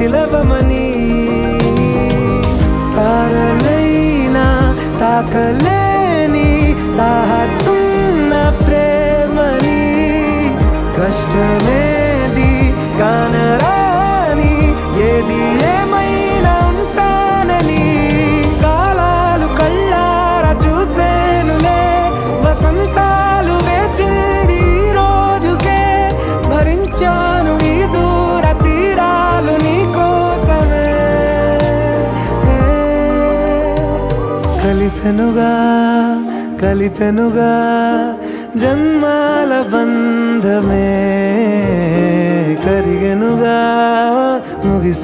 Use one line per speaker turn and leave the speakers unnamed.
పిలవమని తారలైనా తాకలేని తాహతున్న ప్రేమని కష్టమేది కానరాని ఏది ఏమైనా ఉంటానని కాలాలు కళ్ళారా చూసేనులే వసంతాలు వేచింది ఈ రోజుకే భరించాను ఈ దూర తీరాలు నీ కోసమే కలిసెనుగా కలిపెనుగా జన్మాల బంధమే కరిగెనుగా ముగిసె